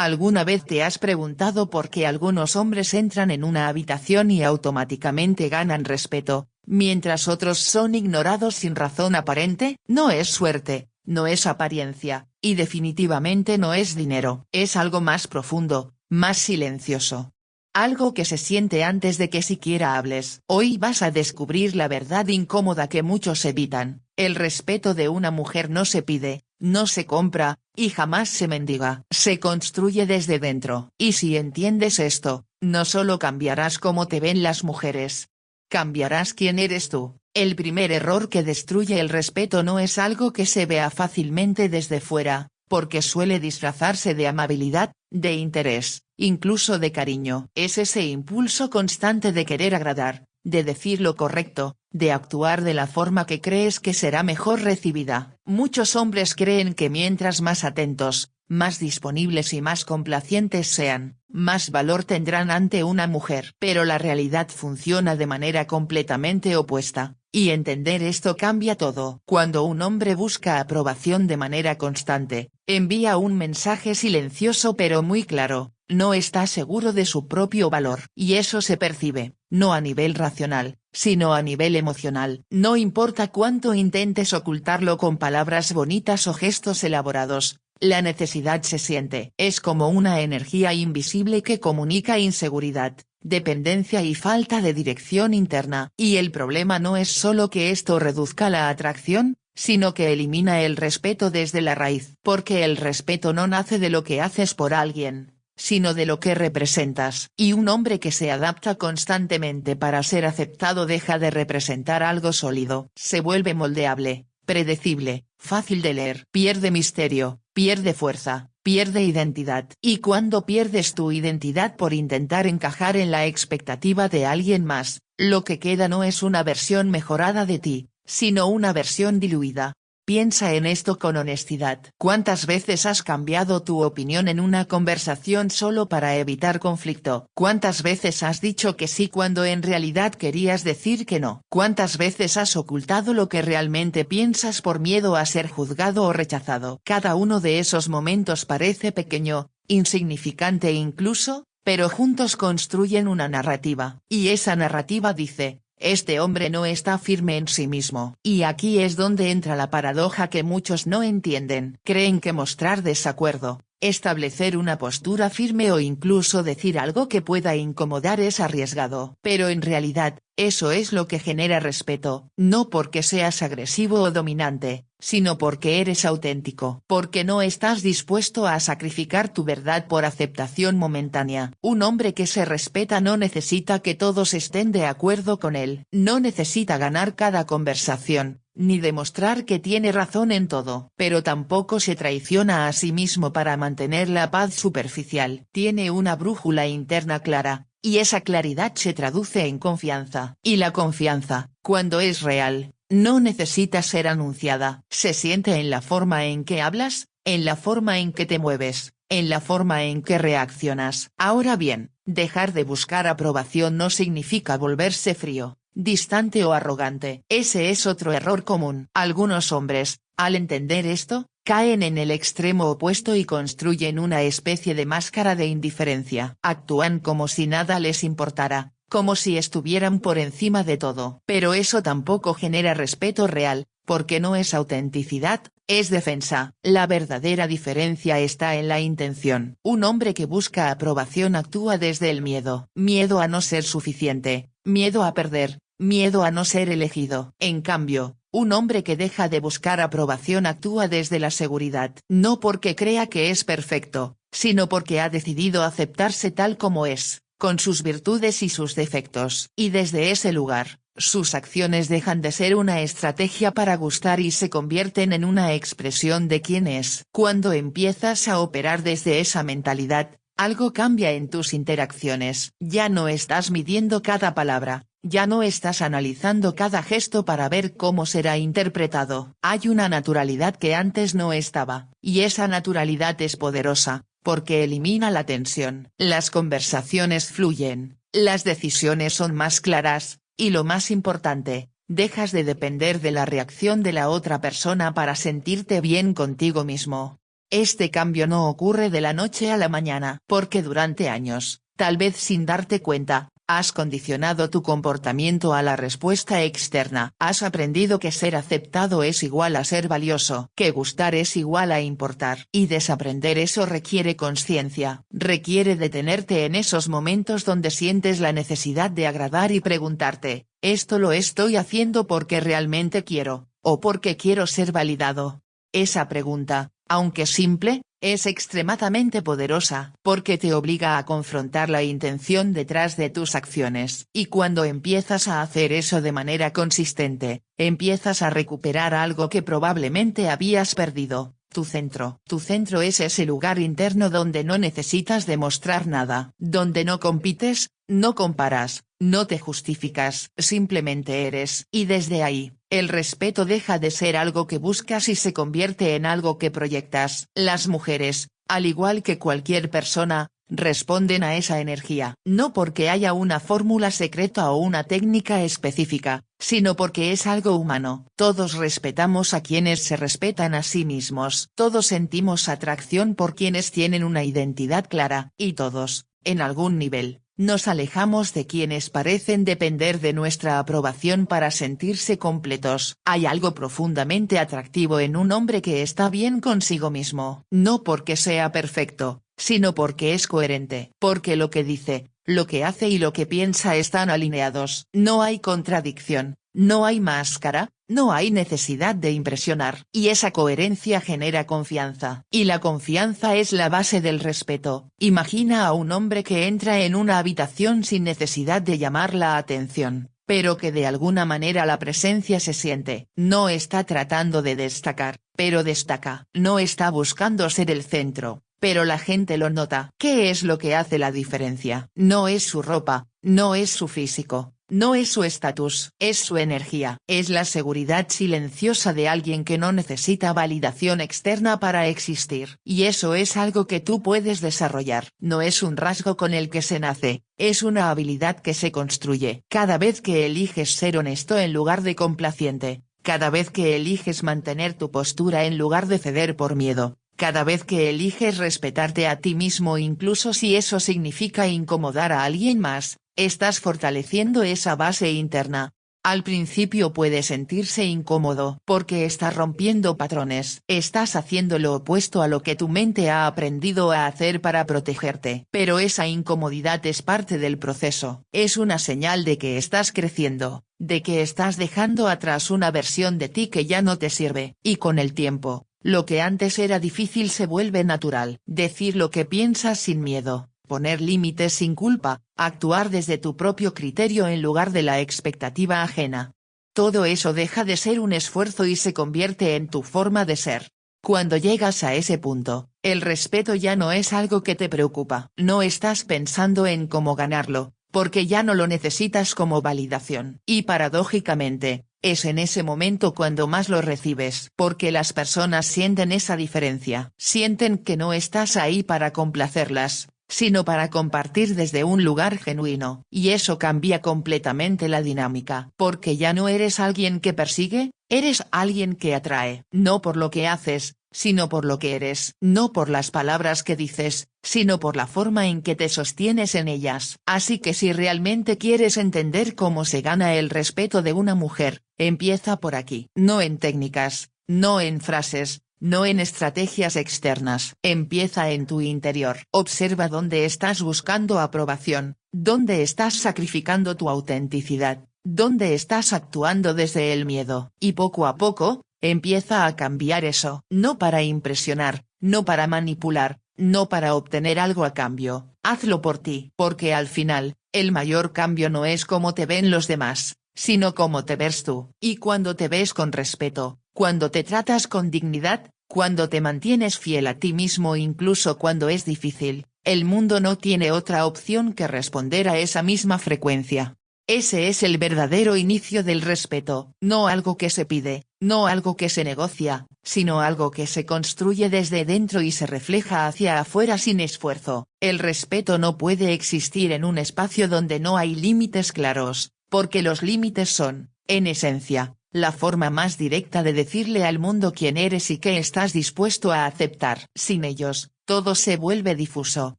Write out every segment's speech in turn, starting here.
¿Alguna vez te has preguntado por qué algunos hombres entran en una habitación y automáticamente ganan respeto, mientras otros son ignorados sin razón aparente? No es suerte, no es apariencia, y definitivamente no es dinero. Es algo más profundo, más silencioso. Algo que se siente antes de que siquiera hables. Hoy vas a descubrir la verdad incómoda que muchos evitan. El respeto de una mujer no se pide, no se compra, y jamás se mendiga. Se construye desde dentro. Y si entiendes esto, no solo cambiarás cómo te ven las mujeres. Cambiarás quién eres tú. El primer error que destruye el respeto no es algo que se vea fácilmente desde fuera, porque suele disfrazarse de amabilidad, de interés, incluso de cariño. Es ese impulso constante de querer agradar, de decir lo correcto, de actuar de la forma que crees que será mejor recibida. Muchos hombres creen que mientras más atentos, más disponibles y más complacientes sean, más valor tendrán ante una mujer. Pero la realidad funciona de manera completamente opuesta, y entender esto cambia todo. Cuando un hombre busca aprobación de manera constante, envía un mensaje silencioso pero muy claro: no está seguro de su propio valor. Y eso se percibe, no a nivel racional, sino a nivel emocional. No importa cuánto intentes ocultarlo con palabras bonitas o gestos elaborados, la necesidad se siente. Es como una energía invisible que comunica inseguridad, dependencia y falta de dirección interna. Y el problema no es solo que esto reduzca la atracción, sino que elimina el respeto desde la raíz. Porque el respeto no nace de lo que haces por alguien, sino de lo que representas. Y un hombre que se adapta constantemente para ser aceptado deja de representar algo sólido. Se vuelve moldeable, predecible, fácil de leer. Pierde misterio, pierde fuerza, pierde identidad. Y cuando pierdes tu identidad por intentar encajar en la expectativa de alguien más, lo que queda no es una versión mejorada de ti, sino una versión diluida. Piensa en esto con honestidad. ¿Cuántas veces has cambiado tu opinión en una conversación solo para evitar conflicto? ¿Cuántas veces has dicho que sí cuando en realidad querías decir que no? ¿Cuántas veces has ocultado lo que realmente piensas por miedo a ser juzgado o rechazado? Cada uno de esos momentos parece pequeño, insignificante incluso, pero juntos construyen una narrativa. Y esa narrativa dice: este hombre no está firme en sí mismo. Y aquí es donde entra la paradoja que muchos no entienden. Creen que mostrar desacuerdo, establecer una postura firme o incluso decir algo que pueda incomodar es arriesgado. Pero en realidad, eso es lo que genera respeto, no porque seas agresivo o dominante, sino porque eres auténtico. Porque no estás dispuesto a sacrificar tu verdad por aceptación momentánea. Un hombre que se respeta no necesita que todos estén de acuerdo con él. No necesita ganar cada conversación, ni demostrar que tiene razón en todo. Pero tampoco se traiciona a sí mismo para mantener la paz superficial. Tiene una brújula interna clara, y esa claridad se traduce en confianza. Y la confianza, cuando es real, no necesita ser anunciada. Se siente en la forma en que hablas, en la forma en que te mueves, en la forma en que reaccionas. Ahora bien, dejar de buscar aprobación no significa volverse frío, distante o arrogante. Ese es otro error común. Algunos hombres, al entender esto, caen en el extremo opuesto y construyen una especie de máscara de indiferencia. Actúan como si nada les importara, como si estuvieran por encima de todo. Pero eso tampoco genera respeto real, porque no es autenticidad, es defensa. La verdadera diferencia está en la intención. Un hombre que busca aprobación actúa desde el miedo. Miedo a no ser suficiente, miedo a perder, miedo a no ser elegido. En cambio, un hombre que deja de buscar aprobación actúa desde la seguridad. No porque crea que es perfecto, sino porque ha decidido aceptarse tal como es, con sus virtudes y sus defectos. Y desde ese lugar, sus acciones dejan de ser una estrategia para gustar y se convierten en una expresión de quién es. Cuando empiezas a operar desde esa mentalidad, algo cambia en tus interacciones. Ya no estás midiendo cada palabra, ya no estás analizando cada gesto para ver cómo será interpretado. Hay una naturalidad que antes no estaba, y esa naturalidad es poderosa, porque elimina la tensión. Las conversaciones fluyen, las decisiones son más claras, y lo más importante, dejas de depender de la reacción de la otra persona para sentirte bien contigo mismo. Este cambio no ocurre de la noche a la mañana, porque durante años, tal vez sin darte cuenta, has condicionado tu comportamiento a la respuesta externa. Has aprendido que ser aceptado es igual a ser valioso, que gustar es igual a importar. Y desaprender eso requiere conciencia, requiere detenerte en esos momentos donde sientes la necesidad de agradar y preguntarte, ¿esto lo estoy haciendo porque realmente quiero, o porque quiero ser validado? Esa pregunta, aunque simple, es extremadamente poderosa, porque te obliga a confrontar la intención detrás de tus acciones. Y cuando empiezas a hacer eso de manera consistente, empiezas a recuperar algo que probablemente habías perdido, tu centro. Tu centro es ese lugar interno donde no necesitas demostrar nada, donde no compites, no comparas, no te justificas, simplemente eres. Y desde ahí, el respeto deja de ser algo que buscas y se convierte en algo que proyectas. Las mujeres, al igual que cualquier persona, responden a esa energía. No porque haya una fórmula secreta o una técnica específica, sino porque es algo humano. Todos respetamos a quienes se respetan a sí mismos. Todos sentimos atracción por quienes tienen una identidad clara. Y todos, en algún nivel, nos alejamos de quienes parecen depender de nuestra aprobación para sentirse completos. Hay algo profundamente atractivo en un hombre que está bien consigo mismo. No porque sea perfecto, sino porque es coherente. Porque lo que dice, lo que hace y lo que piensa están alineados. No hay contradicción, no hay máscara, no hay necesidad de impresionar. Y esa coherencia genera confianza. Y la confianza es la base del respeto. Imagina a un hombre que entra en una habitación sin necesidad de llamar la atención, pero que de alguna manera la presencia se siente. No está tratando de destacar, pero destaca. No está buscando ser el centro, pero la gente lo nota. ¿Qué es lo que hace la diferencia? No es su ropa, no es su físico, no es su estatus, es su energía. Es la seguridad silenciosa de alguien que no necesita validación externa para existir. Y eso es algo que tú puedes desarrollar. No es un rasgo con el que se nace, es una habilidad que se construye. Cada vez que eliges ser honesto en lugar de complaciente, cada vez que eliges mantener tu postura en lugar de ceder por miedo, cada vez que eliges respetarte a ti mismo incluso si eso significa incomodar a alguien más, estás fortaleciendo esa base interna. Al principio puede sentirse incómodo porque estás rompiendo patrones. Estás haciendo lo opuesto a lo que tu mente ha aprendido a hacer para protegerte. Pero esa incomodidad es parte del proceso. Es una señal de que estás creciendo, de que estás dejando atrás una versión de ti que ya no te sirve. Y con el tiempo, lo que antes era difícil se vuelve natural. Decir lo que piensas sin miedo, poner límites sin culpa, actuar desde tu propio criterio en lugar de la expectativa ajena. Todo eso deja de ser un esfuerzo y se convierte en tu forma de ser. Cuando llegas a ese punto, el respeto ya no es algo que te preocupa. No estás pensando en cómo ganarlo, porque ya no lo necesitas como validación. Y paradójicamente, es en ese momento cuando más lo recibes. Porque las personas sienten esa diferencia. Sienten que no estás ahí para complacerlas, sino para compartir desde un lugar genuino. Y eso cambia completamente la dinámica. Porque ya no eres alguien que persigue, eres alguien que atrae. No por lo que haces, sino por lo que eres. No por las palabras que dices, sino por la forma en que te sostienes en ellas. Así que si realmente quieres entender cómo se gana el respeto de una mujer, empieza por aquí. No en técnicas, no en frases, no en estrategias externas. Empieza en tu interior. Observa dónde estás buscando aprobación, dónde estás sacrificando tu autenticidad, dónde estás actuando desde el miedo. Y poco a poco, empieza a cambiar eso. No para impresionar, no para manipular, no para obtener algo a cambio. Hazlo por ti. Porque al final, el mayor cambio no es cómo te ven los demás, sino cómo te ves tú. Y cuando te ves con respeto, cuando te tratas con dignidad, cuando te mantienes fiel a ti mismo incluso cuando es difícil, el mundo no tiene otra opción que responder a esa misma frecuencia. Ese es el verdadero inicio del respeto. No algo que se pide, no algo que se negocia, sino algo que se construye desde dentro y se refleja hacia afuera sin esfuerzo. El respeto no puede existir en un espacio donde no hay límites claros, porque los límites son, en esencia, la forma más directa de decirle al mundo quién eres y qué estás dispuesto a aceptar. Sin ellos, todo se vuelve difuso.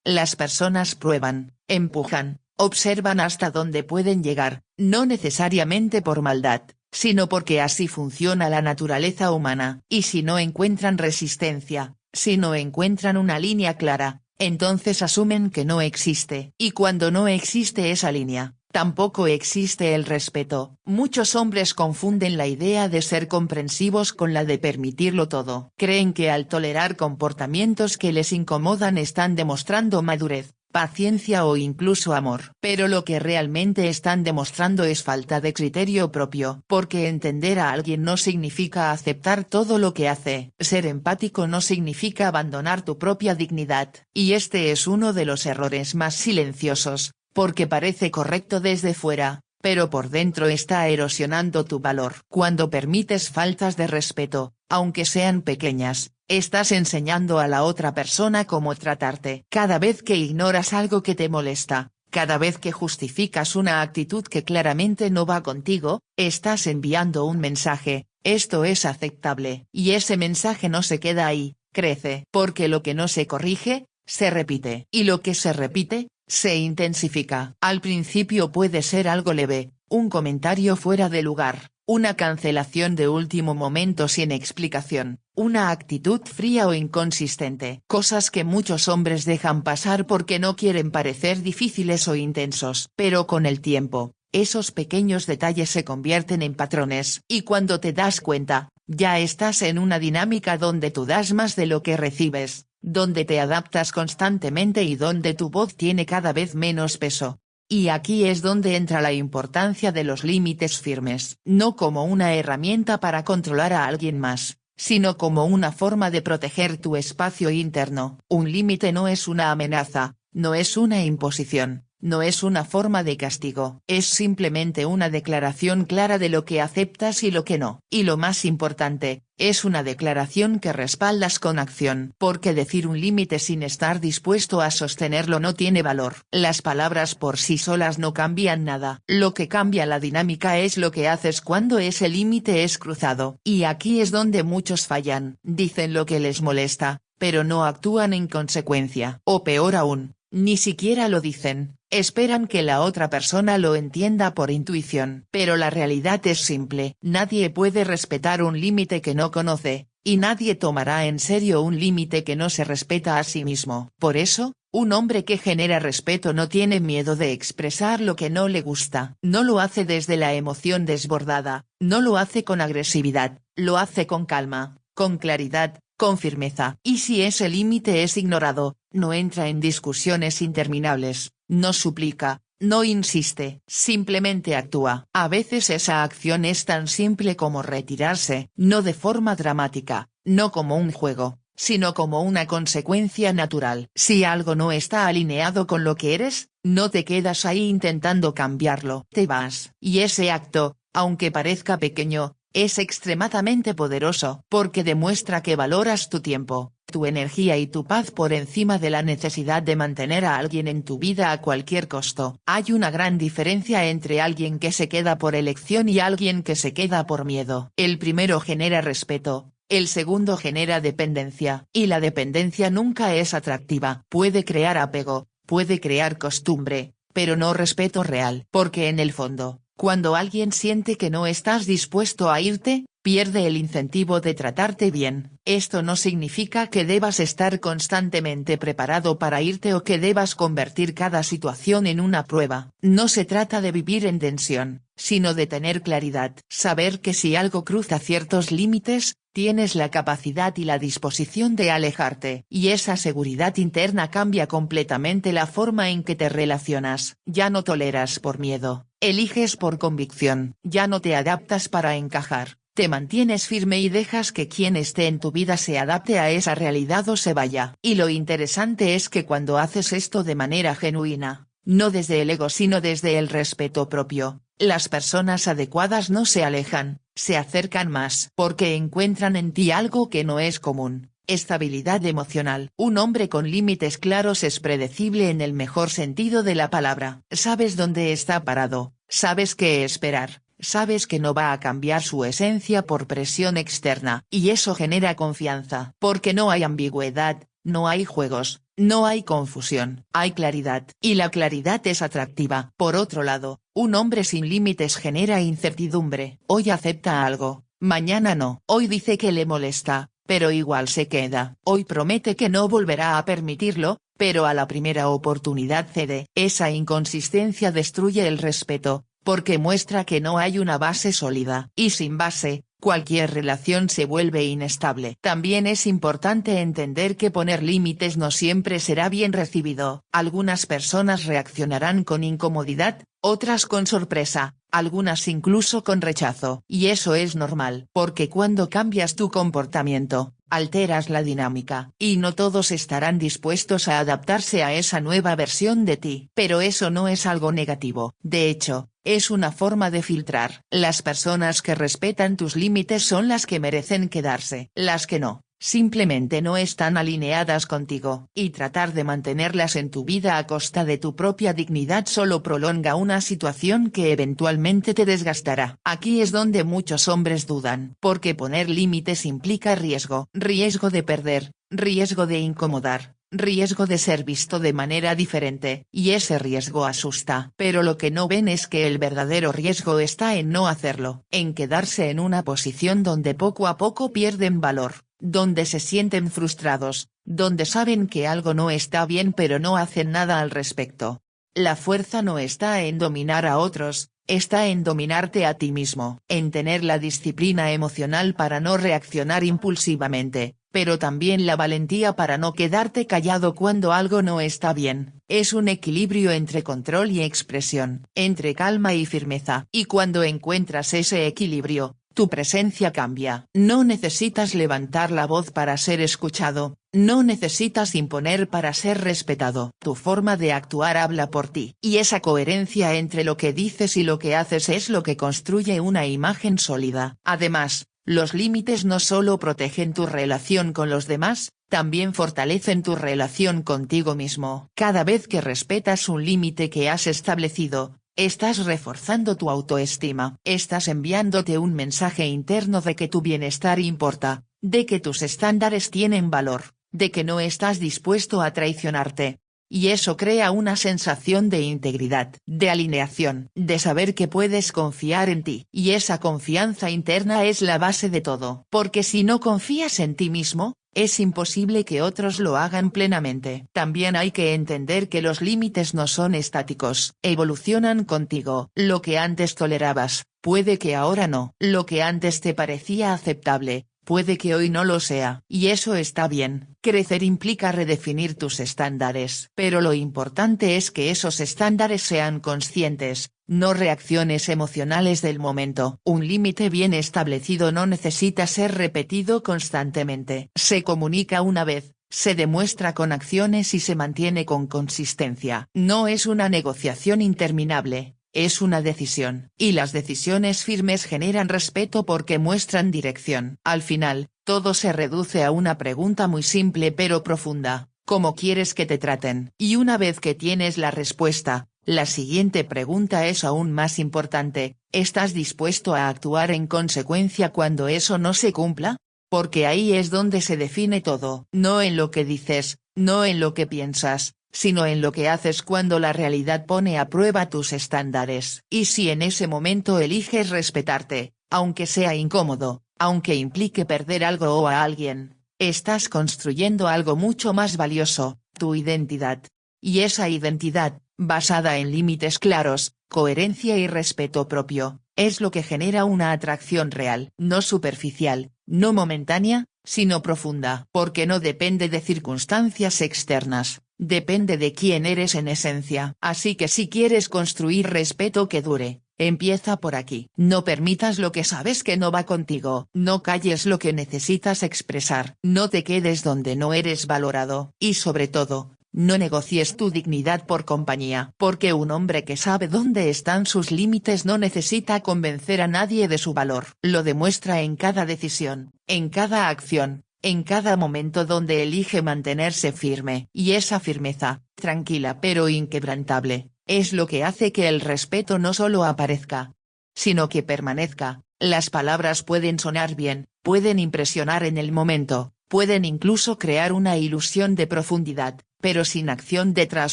Las personas prueban, empujan, observan hasta dónde pueden llegar, no necesariamente por maldad, sino porque así funciona la naturaleza humana. Y si no encuentran resistencia, si no encuentran una línea clara, entonces asumen que no existe. Y cuando no existe esa línea, tampoco existe el respeto. Muchos hombres confunden la idea de ser comprensivos con la de permitirlo todo. Creen que al tolerar comportamientos que les incomodan están demostrando madurez, paciencia o incluso amor. Pero lo que realmente están demostrando es falta de criterio propio. Porque entender a alguien no significa aceptar todo lo que hace. Ser empático no significa abandonar tu propia dignidad. Y este es uno de los errores más silenciosos, porque parece correcto desde fuera, pero por dentro está erosionando tu valor. Cuando permites faltas de respeto, aunque sean pequeñas, estás enseñando a la otra persona cómo tratarte. Cada vez que ignoras algo que te molesta, cada vez que justificas una actitud que claramente no va contigo, estás enviando un mensaje: esto es aceptable. Y ese mensaje no se queda ahí, crece. Porque lo que no se corrige, se repite. Y lo que se repite, se intensifica. Al principio puede ser algo leve, un comentario fuera de lugar, una cancelación de último momento sin explicación, una actitud fría o inconsistente. Cosas que muchos hombres dejan pasar porque no quieren parecer difíciles o intensos. Pero con el tiempo, esos pequeños detalles se convierten en patrones. Y cuando te das cuenta, ya estás en una dinámica donde tú das más de lo que recibes, donde te adaptas constantemente y donde tu voz tiene cada vez menos peso. Y aquí es donde entra la importancia de los límites firmes. No como una herramienta para controlar a alguien más, sino como una forma de proteger tu espacio interno. Un límite no es una amenaza, no es una imposición, no es una forma de castigo. Es simplemente una declaración clara de lo que aceptas y lo que no. Y lo más importante, es una declaración que respaldas con acción. Porque decir un límite sin estar dispuesto a sostenerlo no tiene valor. Las palabras por sí solas no cambian nada. Lo que cambia la dinámica es lo que haces cuando ese límite es cruzado. Y aquí es donde muchos fallan. Dicen lo que les molesta, pero no actúan en consecuencia. O peor aún, ni siquiera lo dicen, esperan que la otra persona lo entienda por intuición. Pero la realidad es simple: nadie puede respetar un límite que no conoce, y nadie tomará en serio un límite que no se respeta a sí mismo. Por eso, un hombre que genera respeto no tiene miedo de expresar lo que no le gusta. No lo hace desde la emoción desbordada, no lo hace con agresividad, lo hace con calma, con claridad, con firmeza. Y si ese límite es ignorado, no entra en discusiones interminables, no suplica, no insiste, simplemente actúa. A veces esa acción es tan simple como retirarse, no de forma dramática, no como un juego, sino como una consecuencia natural. Si algo no está alineado con lo que eres, no te quedas ahí intentando cambiarlo, te vas. Y ese acto, aunque parezca pequeño, es extremadamente poderoso, porque demuestra que valoras tu tiempo, tu energía y tu paz por encima de la necesidad de mantener a alguien en tu vida a cualquier costo. Hay una gran diferencia entre alguien que se queda por elección y alguien que se queda por miedo. El primero genera respeto, el segundo genera dependencia. Y la dependencia nunca es atractiva. Puede crear apego, puede crear costumbre, pero no respeto real. Porque en el fondo, cuando alguien siente que no estás dispuesto a irte, pierde el incentivo de tratarte bien. Esto no significa que debas estar constantemente preparado para irte o que debas convertir cada situación en una prueba. No se trata de vivir en tensión, sino de tener claridad. Saber que si algo cruza ciertos límites, tienes la capacidad y la disposición de alejarte. Y esa seguridad interna cambia completamente la forma en que te relacionas. Ya no toleras por miedo, eliges por convicción. Ya no te adaptas para encajar, te mantienes firme y dejas que quien esté en tu vida se adapte a esa realidad o se vaya. Y lo interesante es que cuando haces esto de manera genuina, no desde el ego sino desde el respeto propio, las personas adecuadas no se alejan, se acercan más. Porque encuentran en ti algo que no es común: estabilidad emocional. Un hombre con límites claros es predecible en el mejor sentido de la palabra. Sabes dónde está parado, sabes qué esperar, sabes que no va a cambiar su esencia por presión externa, y eso genera confianza, porque no hay ambigüedad, no hay juegos, no hay confusión, hay claridad, y la claridad es atractiva. Por otro lado, un hombre sin límites genera incertidumbre, hoy acepta algo, mañana no, hoy dice que le molesta, pero igual se queda, hoy promete que no volverá a permitirlo, pero a la primera oportunidad cede. Esa inconsistencia destruye el respeto, porque muestra que no hay una base sólida, y sin base, cualquier relación se vuelve inestable. También es importante entender que poner límites no siempre será bien recibido, algunas personas reaccionarán con incomodidad, otras con sorpresa, algunas incluso con rechazo. Y eso es normal, porque cuando cambias tu comportamiento, alteras la dinámica, y no todos estarán dispuestos a adaptarse a esa nueva versión de ti. Pero eso no es algo negativo, de hecho, es una forma de filtrar. Las personas que respetan tus límites son las que merecen quedarse, las que no, simplemente no están alineadas contigo, y tratar de mantenerlas en tu vida a costa de tu propia dignidad solo prolonga una situación que eventualmente te desgastará. Aquí es donde muchos hombres dudan, porque poner límites implica riesgo de perder, riesgo de incomodar, riesgo de ser visto de manera diferente, y ese riesgo asusta. Pero lo que no ven es que el verdadero riesgo está en no hacerlo, en quedarse en una posición donde poco a poco pierden valor, donde se sienten frustrados, donde saben que algo no está bien pero no hacen nada al respecto. La fuerza no está en dominar a otros, está en dominarte a ti mismo, en tener la disciplina emocional para no reaccionar impulsivamente, pero también la valentía para no quedarte callado cuando algo no está bien. Es un equilibrio entre control y expresión, entre calma y firmeza. Y cuando encuentras ese equilibrio, tu presencia cambia. No necesitas levantar la voz para ser escuchado, no necesitas imponer para ser respetado. Tu forma de actuar habla por ti. Y esa coherencia entre lo que dices y lo que haces es lo que construye una imagen sólida. Además, los límites no solo protegen tu relación con los demás, también fortalecen tu relación contigo mismo. Cada vez que respetas un límite que has establecido, estás reforzando tu autoestima, estás enviándote un mensaje interno de que tu bienestar importa, de que tus estándares tienen valor, de que no estás dispuesto a traicionarte. Y eso crea una sensación de integridad, de alineación, de saber que puedes confiar en ti. Y esa confianza interna es la base de todo. Porque si no confías en ti mismo, es imposible que otros lo hagan plenamente. También hay que entender que los límites no son estáticos, evolucionan contigo. Lo que antes tolerabas, puede que ahora no. Lo que antes te parecía aceptable, puede que hoy no lo sea. Y eso está bien. Crecer implica redefinir tus estándares. Pero lo importante es que esos estándares sean conscientes, no reacciones emocionales del momento. Un límite bien establecido no necesita ser repetido constantemente. Se comunica una vez, se demuestra con acciones y se mantiene con consistencia. No es una negociación interminable, es una decisión. Y las decisiones firmes generan respeto porque muestran dirección. Al final, todo se reduce a una pregunta muy simple pero profunda: ¿cómo quieres que te traten? Y una vez que tienes la respuesta, la siguiente pregunta es aún más importante: ¿estás dispuesto a actuar en consecuencia cuando eso no se cumpla? Porque ahí es donde se define todo. No en lo que dices, no en lo que piensas, sino en lo que haces cuando la realidad pone a prueba tus estándares. Y si en ese momento eliges respetarte, aunque sea incómodo, aunque implique perder algo o a alguien, estás construyendo algo mucho más valioso, tu identidad. Y esa identidad, basada en límites claros, coherencia y respeto propio, es lo que genera una atracción real, no superficial, no momentánea, sino profunda. Porque no depende de circunstancias externas, depende de quién eres en esencia. Así que si quieres construir respeto que dure, empieza por aquí. No permitas lo que sabes que no va contigo. No calles lo que necesitas expresar. No te quedes donde no eres valorado. Y sobre todo, no negocies tu dignidad por compañía. Porque un hombre que sabe dónde están sus límites no necesita convencer a nadie de su valor. Lo demuestra en cada decisión, en cada acción, en cada momento donde elige mantenerse firme. Y esa firmeza, tranquila pero inquebrantable, es lo que hace que el respeto no solo aparezca, sino que permanezca. Las palabras pueden sonar bien, pueden impresionar en el momento, pueden incluso crear una ilusión de profundidad, pero sin acción detrás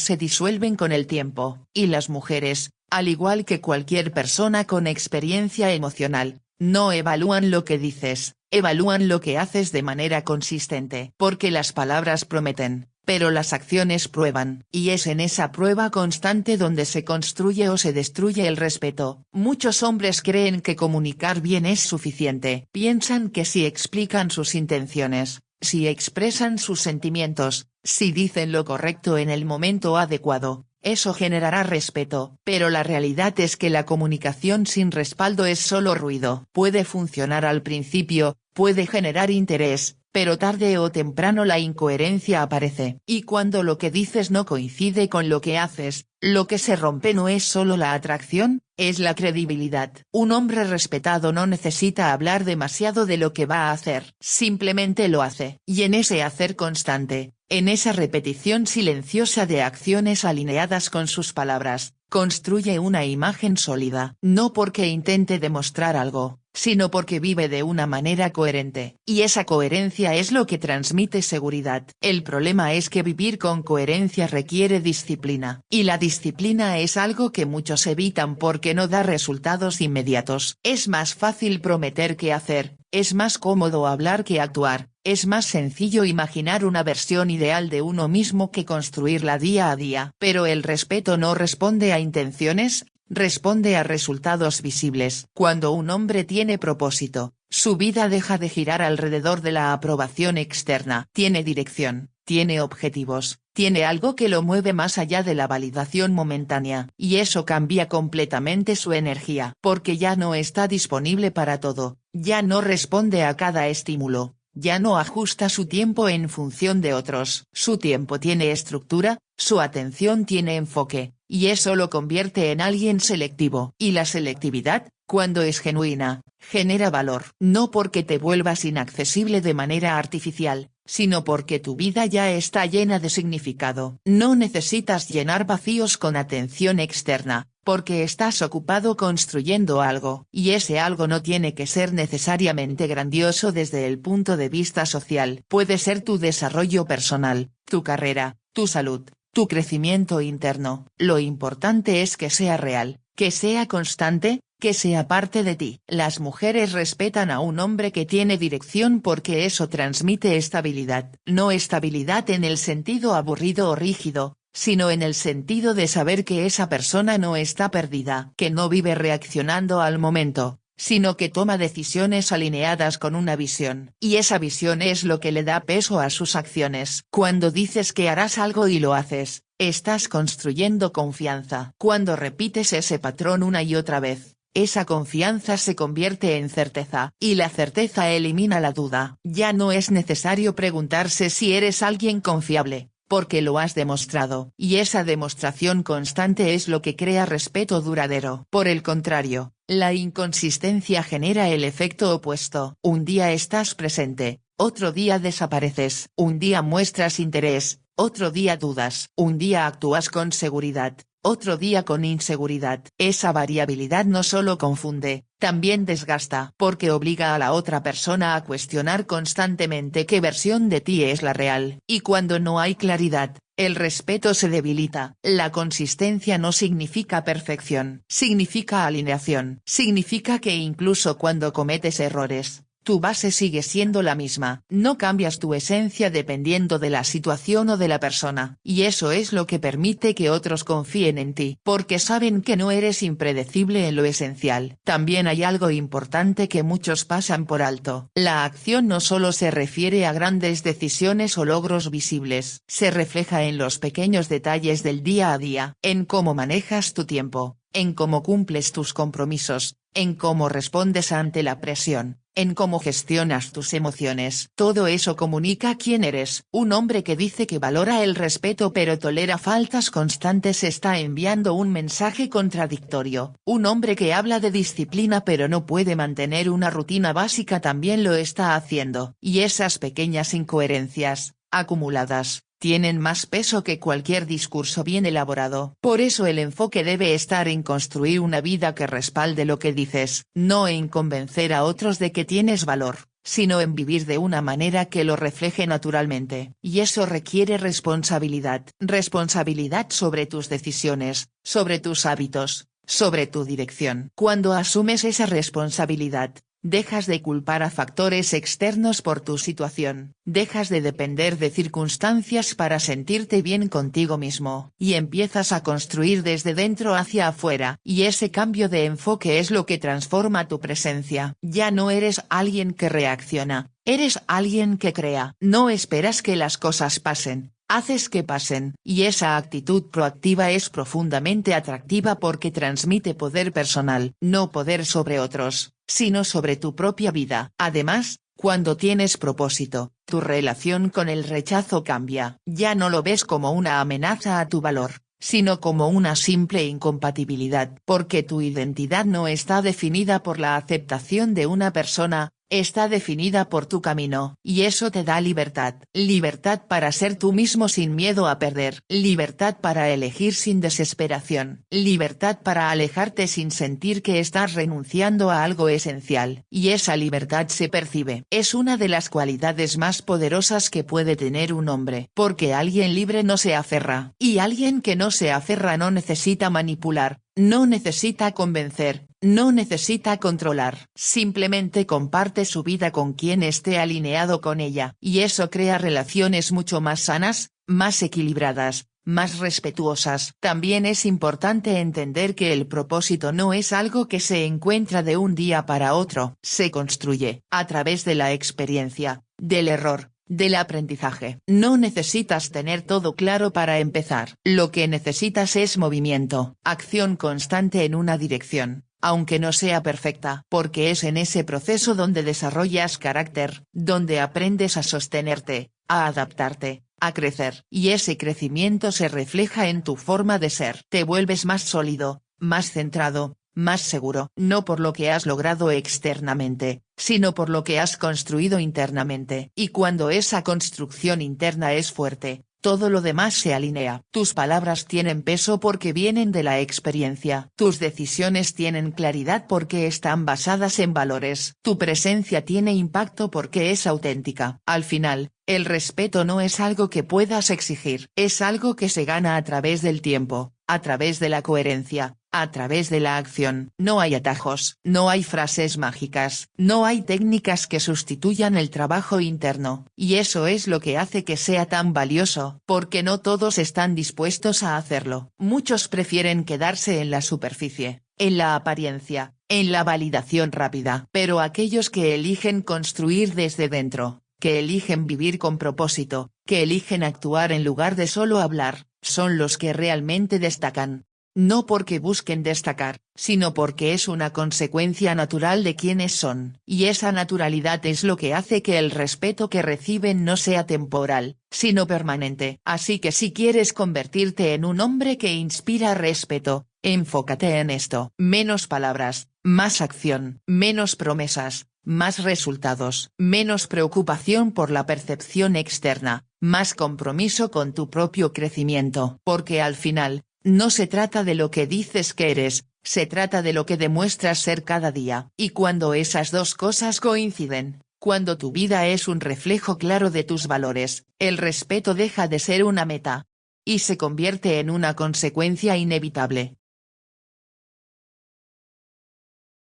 se disuelven con el tiempo. Y las mujeres, al igual que cualquier persona con experiencia emocional, no evalúan lo que dices, evalúan lo que haces de manera consistente. Porque las palabras prometen, pero las acciones prueban. Y es en esa prueba constante donde se construye o se destruye el respeto. Muchos hombres creen que comunicar bien es suficiente. Piensan que si explican sus intenciones, si expresan sus sentimientos, si dicen lo correcto en el momento adecuado, eso generará respeto. Pero la realidad es que la comunicación sin respaldo es solo ruido. Puede funcionar al principio, puede generar interés, pero tarde o temprano la incoherencia aparece. Y cuando lo que dices no coincide con lo que haces, lo que se rompe no es solo la atracción, es la credibilidad. Un hombre respetado no necesita hablar demasiado de lo que va a hacer. Simplemente lo hace. Y en ese hacer constante, en esa repetición silenciosa de acciones alineadas con sus palabras, construye una imagen sólida. No porque intente demostrar algo, sino porque vive de una manera coherente. Y esa coherencia es lo que transmite seguridad. El problema es que vivir con coherencia requiere disciplina. Y la disciplina es algo que muchos evitan porque no da resultados inmediatos. Es más fácil prometer que hacer, es más cómodo hablar que actuar, es más sencillo imaginar una versión ideal de uno mismo que construirla día a día. Pero el respeto no responde a intenciones, responde a resultados visibles. Cuando un hombre tiene propósito, su vida deja de girar alrededor de la aprobación externa. Tiene dirección, tiene objetivos, tiene algo que lo mueve más allá de la validación momentánea. Y eso cambia completamente su energía. Porque ya no está disponible para todo, ya no responde a cada estímulo, ya no ajusta su tiempo en función de otros. Su tiempo tiene estructura, su atención tiene enfoque, y eso lo convierte en alguien selectivo. Y la selectividad, cuando es genuina, genera valor. No porque te vuelvas inaccesible de manera artificial, sino porque tu vida ya está llena de significado. No necesitas llenar vacíos con atención externa, porque estás ocupado construyendo algo. Y ese algo no tiene que ser necesariamente grandioso desde el punto de vista social. Puede ser tu desarrollo personal, tu carrera, tu salud, tu crecimiento interno. Lo importante es que sea real, que sea constante, que sea parte de ti. Las mujeres respetan a un hombre que tiene dirección porque eso transmite estabilidad. No estabilidad en el sentido aburrido o rígido, sino en el sentido de saber que esa persona no está perdida, que no vive reaccionando al momento, sino que toma decisiones alineadas con una visión. Y esa visión es lo que le da peso a sus acciones. Cuando dices que harás algo y lo haces, estás construyendo confianza. Cuando repites ese patrón una y otra vez, esa confianza se convierte en certeza. Y la certeza elimina la duda. Ya no es necesario preguntarse si eres alguien confiable, porque lo has demostrado. Y esa demostración constante es lo que crea respeto duradero. Por el contrario, la inconsistencia genera el efecto opuesto. Un día estás presente, otro día desapareces. Un día muestras interés, otro día dudas. Un día actúas con seguridad, otro día con inseguridad. Esa variabilidad no solo confunde, también desgasta. Porque obliga a la otra persona a cuestionar constantemente qué versión de ti es la real. Y cuando no hay claridad, el respeto se debilita. La consistencia no significa perfección, significa alineación. Significa que incluso cuando cometes errores, tu base sigue siendo la misma. No cambias tu esencia dependiendo de la situación o de la persona. Y eso es lo que permite que otros confíen en ti. Porque saben que no eres impredecible en lo esencial. También hay algo importante que muchos pasan por alto. La acción no solo se refiere a grandes decisiones o logros visibles. Se refleja en los pequeños detalles del día a día. En cómo manejas tu tiempo, en cómo cumples tus compromisos, en cómo respondes ante la presión, en cómo gestionas tus emociones. Todo eso comunica quién eres. Un hombre que dice que valora el respeto pero tolera faltas constantes está enviando un mensaje contradictorio. Un hombre que habla de disciplina pero no puede mantener una rutina básica también lo está haciendo. Y esas pequeñas incoherencias, acumuladas, tienen más peso que cualquier discurso bien elaborado. Por eso el enfoque debe estar en construir una vida que respalde lo que dices, no en convencer a otros de que tienes valor, sino en vivir de una manera que lo refleje naturalmente. Y eso requiere responsabilidad. Responsabilidad sobre tus decisiones, sobre tus hábitos, sobre tu dirección. Cuando asumes esa responsabilidad, dejas de culpar a factores externos por tu situación, dejas de depender de circunstancias para sentirte bien contigo mismo, y empiezas a construir desde dentro hacia afuera. Y ese cambio de enfoque es lo que transforma tu presencia. Ya no eres alguien que reacciona, eres alguien que crea. No esperas que las cosas pasen, haces que pasen. Y esa actitud proactiva es profundamente atractiva porque transmite poder personal, no poder sobre otros, sino sobre tu propia vida. Además, cuando tienes propósito, tu relación con el rechazo cambia. Ya no lo ves como una amenaza a tu valor, sino como una simple incompatibilidad. Porque tu identidad no está definida por la aceptación de una persona, está definida por tu camino. Y eso te da libertad. Libertad para ser tú mismo sin miedo a perder. Libertad para elegir sin desesperación. Libertad para alejarte sin sentir que estás renunciando a algo esencial. Y esa libertad se percibe. Es una de las cualidades más poderosas que puede tener un hombre. Porque alguien libre no se aferra. Y alguien que no se aferra no necesita manipular, no necesita convencer, no necesita controlar. Simplemente comparte su vida con quien esté alineado con ella. Y eso crea relaciones mucho más sanas, más equilibradas, más respetuosas. También es importante entender que el propósito no es algo que se encuentra de un día para otro. Se construye a través de la experiencia, del error, del aprendizaje. No necesitas tener todo claro para empezar. Lo que necesitas es movimiento, acción constante en una dirección, aunque no sea perfecta. Porque es en ese proceso donde desarrollas carácter, donde aprendes a sostenerte, a adaptarte, a crecer. Y ese crecimiento se refleja en tu forma de ser. Te vuelves más sólido, más centrado, más seguro. No por lo que has logrado externamente, sino por lo que has construido internamente. Y cuando esa construcción interna es fuerte, todo lo demás se alinea. Tus palabras tienen peso porque vienen de la experiencia. Tus decisiones tienen claridad porque están basadas en valores. Tu presencia tiene impacto porque es auténtica. Al final, el respeto no es algo que puedas exigir. Es algo que se gana a través del tiempo, a través de la coherencia, a través de la acción. No hay atajos, no hay frases mágicas, no hay técnicas que sustituyan el trabajo interno. Y eso es lo que hace que sea tan valioso, porque no todos están dispuestos a hacerlo. Muchos prefieren quedarse en la superficie, en la apariencia, en la validación rápida. Pero aquellos que eligen construir desde dentro, que eligen vivir con propósito, que eligen actuar en lugar de solo hablar, son los que realmente destacan. No porque busquen destacar, sino porque es una consecuencia natural de quienes son. Y esa naturalidad es lo que hace que el respeto que reciben no sea temporal, sino permanente. Así que si quieres convertirte en un hombre que inspira respeto, enfócate en esto. Menos palabras, más acción, menos promesas, más resultados, menos preocupación por la percepción externa, más compromiso con tu propio crecimiento. Porque al final, no se trata de lo que dices que eres, se trata de lo que demuestras ser cada día. Y cuando esas dos cosas coinciden, cuando tu vida es un reflejo claro de tus valores, el respeto deja de ser una meta y se convierte en una consecuencia inevitable.